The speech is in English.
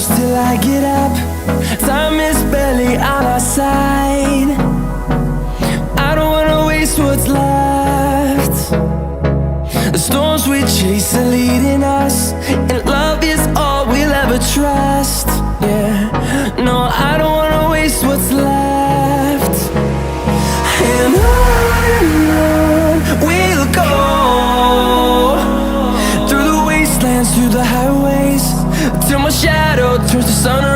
close till I get up. Time is barely on our side. I don't wanna waste what's left. The storms we chase are leading us, and love is all we'll ever trust. Yeah, no, I don't wanna waste what's left. And on we'll go, through the wastelands, through the highways, till my shadow turns to sun